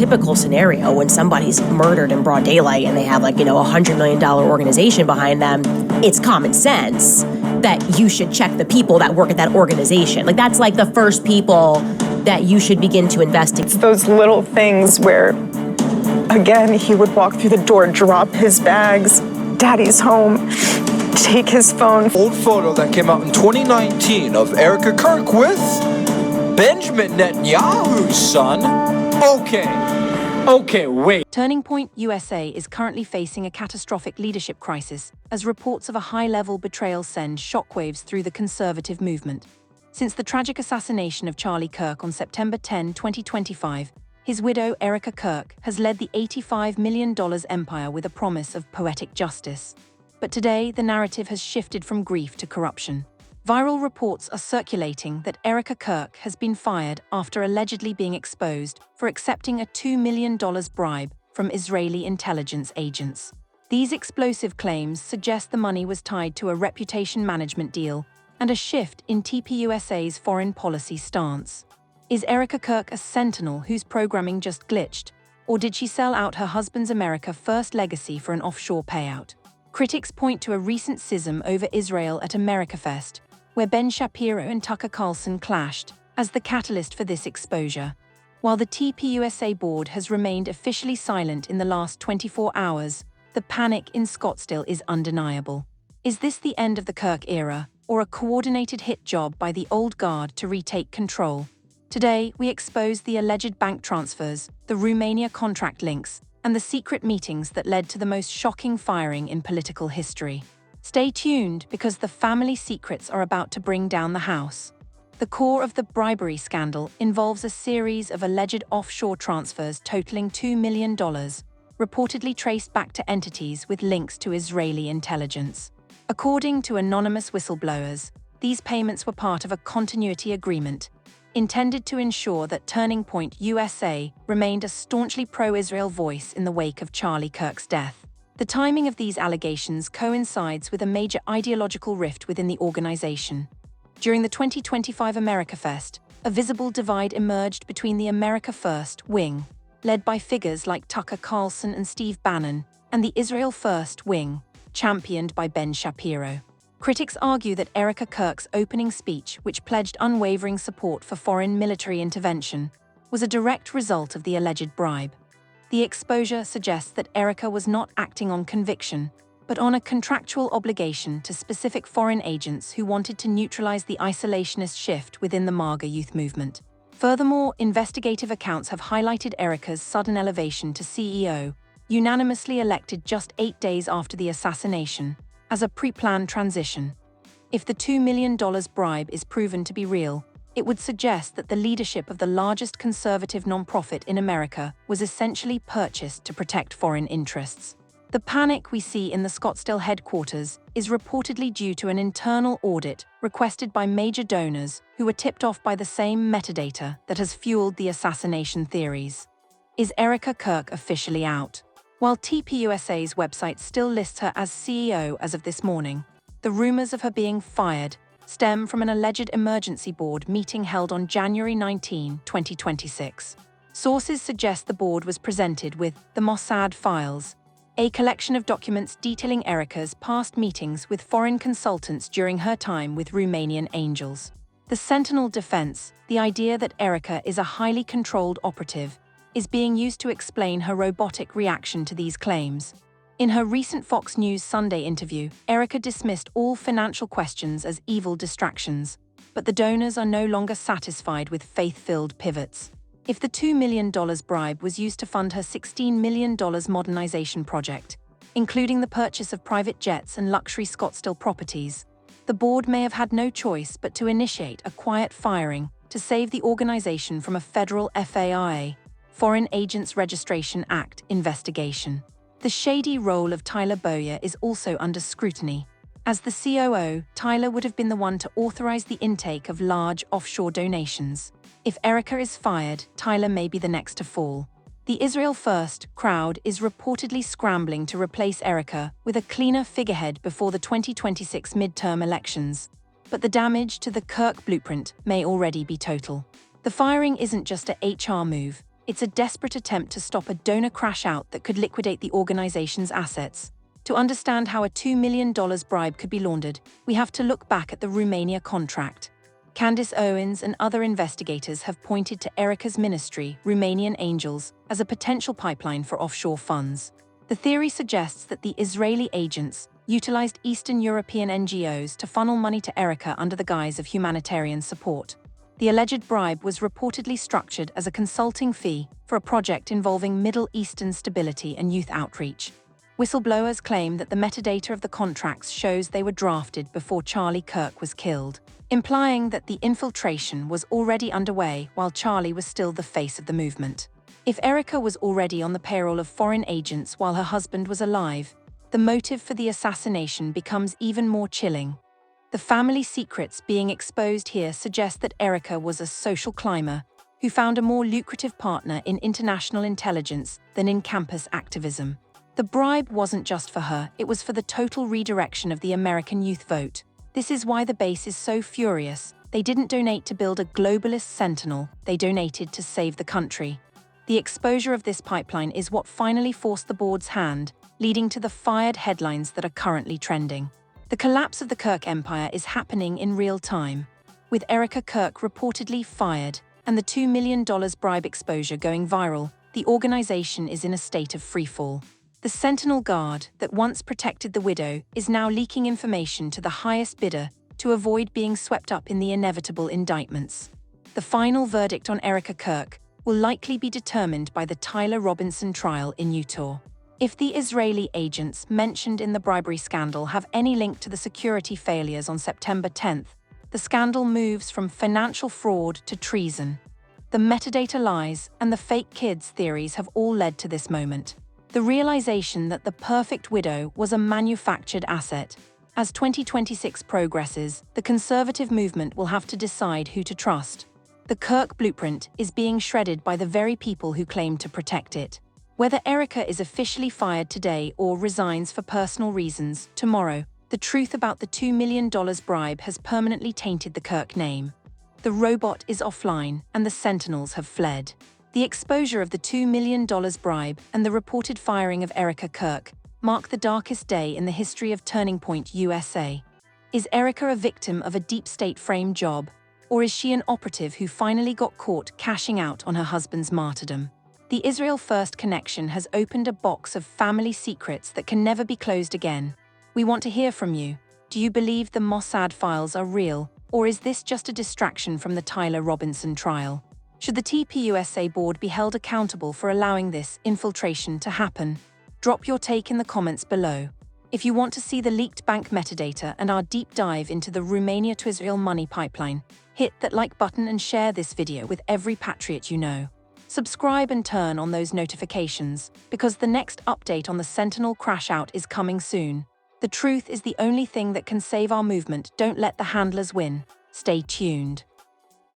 Typical scenario when somebody's murdered in broad daylight and they have like, $100 million organization behind them, it's common sense that you should check the people that work at that organization. Like that's like the first people that you should begin to investigate. It's those little things where, again, he would walk through the door, drop his bags, Daddy's home, take his phone. Old photo that came out in 2019 of Erika Kirk with Benjamin Netanyahu's son. Okay, wait. Turning Point USA is currently facing a catastrophic leadership crisis as reports of a high-level betrayal send shockwaves through the conservative movement. Since the tragic assassination of Charlie Kirk on September 10, 2025, his widow, Erika Kirk, has led the $85 million empire with a promise of poetic justice. But today, the narrative has shifted from grief to corruption. Viral reports are circulating that Erika Kirk has been fired after allegedly being exposed for accepting a $2 million bribe from Israeli intelligence agents. These explosive claims suggest the money was tied to a reputation management deal and a shift in TPUSA's foreign policy stance. Is Erika Kirk a sentinel whose programming just glitched, or did she sell out her husband's America First legacy for an offshore payout? Critics point to a recent schism over Israel at AmericaFest, where Ben Shapiro and Tucker Carlson clashed, as the catalyst for this exposure. While the TPUSA board has remained officially silent in the last 24 hours, the panic in Scottsdale is undeniable. Is this the end of the Kirk era, or a coordinated hit job by the old guard to retake control? Today, we expose the alleged bank transfers, the Romania contract links, and the secret meetings that led to the most shocking firing in political history. Stay tuned because the family secrets are about to bring down the house. The core of the bribery scandal involves a series of alleged offshore transfers totaling $2 million, reportedly traced back to entities with links to Israeli intelligence. According to anonymous whistleblowers, these payments were part of a continuity agreement intended to ensure that Turning Point USA remained a staunchly pro-Israel voice in the wake of Charlie Kirk's death. The timing of these allegations coincides with a major ideological rift within the organization. During the 2025 AmericaFest, a visible divide emerged between the America First wing, led by figures like Tucker Carlson and Steve Bannon, and the Israel First wing, championed by Ben Shapiro. Critics argue that Erika Kirk's opening speech, which pledged unwavering support for foreign military intervention, was a direct result of the alleged bribe. The exposure suggests that Erika was not acting on conviction, but on a contractual obligation to specific foreign agents who wanted to neutralize the isolationist shift within the MAGA youth movement. Furthermore, investigative accounts have highlighted Erika's sudden elevation to CEO, unanimously elected just 8 days after the assassination, as a pre-planned transition. If the $2 million bribe is proven to be real, it would suggest that the leadership of the largest conservative nonprofit in America was essentially purchased to protect foreign interests. The panic we see in the Scottsdale headquarters is reportedly due to an internal audit requested by major donors who were tipped off by the same metadata that has fueled the assassination theories. Is Erika Kirk officially out? While TPUSA's website still lists her as CEO as of this morning, the rumors of her being fired stem from an alleged emergency board meeting held on January 19, 2026. Sources suggest the board was presented with the Mossad Files, a collection of documents detailing Erika's past meetings with foreign consultants during her time with Romanian Angels. The Sentinel defense, the idea that Erika is a highly controlled operative, is being used to explain her robotic reaction to these claims. In her recent Fox News Sunday interview, Erika dismissed all financial questions as evil distractions, but the donors are no longer satisfied with faith-filled pivots. If the $2 million bribe was used to fund her $16 million modernization project, including the purchase of private jets and luxury Scottsdale properties, the board may have had no choice but to initiate a quiet firing to save the organization from a federal FARA, Foreign Agents Registration Act, investigation. The shady role of Tyler Bowyer is also under scrutiny. As the COO, Tyler would have been the one to authorize the intake of large offshore donations. If Erika is fired, Tyler may be the next to fall. The Israel First crowd is reportedly scrambling to replace Erika with a cleaner figurehead before the 2026 midterm elections. But the damage to the Kirk blueprint may already be total. The firing isn't just a HR move. It's a desperate attempt to stop a donor crash-out that could liquidate the organization's assets. To understand how a $2 million bribe could be laundered, we have to look back at the Romania contract. Candace Owens and other investigators have pointed to Erika's ministry, Romanian Angels, as a potential pipeline for offshore funds. The theory suggests that the Israeli agents utilized Eastern European NGOs to funnel money to Erika under the guise of humanitarian support. The alleged bribe was reportedly structured as a consulting fee for a project involving Middle Eastern stability and youth outreach. Whistleblowers claim that the metadata of the contracts shows they were drafted before Charlie Kirk was killed, implying that the infiltration was already underway while Charlie was still the face of the movement. If Erika was already on the payroll of foreign agents while her husband was alive, the motive for the assassination becomes even more chilling. The family secrets being exposed here suggest that Erika was a social climber who found a more lucrative partner in international intelligence than in campus activism. The bribe wasn't just for her, it was for the total redirection of the American youth vote. This is why the base is so furious. They didn't donate to build a globalist sentinel, they donated to save the country. The exposure of this pipeline is what finally forced the board's hand, leading to the fired headlines that are currently trending. The collapse of the Kirk empire is happening in real time, with Erika Kirk reportedly fired and the $2 million bribe exposure going viral. The organization is in a state of freefall. The Sentinel Guard that once protected the widow is now leaking information to the highest bidder to avoid being swept up in the inevitable indictments. The final verdict on Erika Kirk will likely be determined by the Tyler Robinson trial in Utah. If the Israeli agents mentioned in the bribery scandal have any link to the security failures on September 10th, the scandal moves from financial fraud to treason. The metadata lies and the fake kids theories have all led to this moment. The realization that the perfect widow was a manufactured asset. As 2026 progresses, the conservative movement will have to decide who to trust. The Kirk blueprint is being shredded by the very people who claim to protect it. Whether Erika is officially fired today or resigns for personal reasons tomorrow, the truth about the $2 million bribe has permanently tainted the Kirk name. The robot is offline and the Sentinels have fled. The exposure of the $2 million bribe and the reported firing of Erika Kirk mark the darkest day in the history of Turning Point USA. Is Erika a victim of a deep state frame job, or is she an operative who finally got caught cashing out on her husband's martyrdom? The Israel First connection has opened a box of family secrets that can never be closed again. We want to hear from you. Do you believe the Mossad files are real, or is this just a distraction from the Tyler Robinson trial? Should the TPUSA board be held accountable for allowing this infiltration to happen? Drop your take in the comments below. If you want to see the leaked bank metadata and our deep dive into the Romania to Israel money pipeline, hit that like button and share this video with every patriot you know. Subscribe and turn on those notifications, because the next update on the Sentinel crash out is coming soon. The truth is the only thing that can save our movement. Don't let the handlers win. Stay tuned.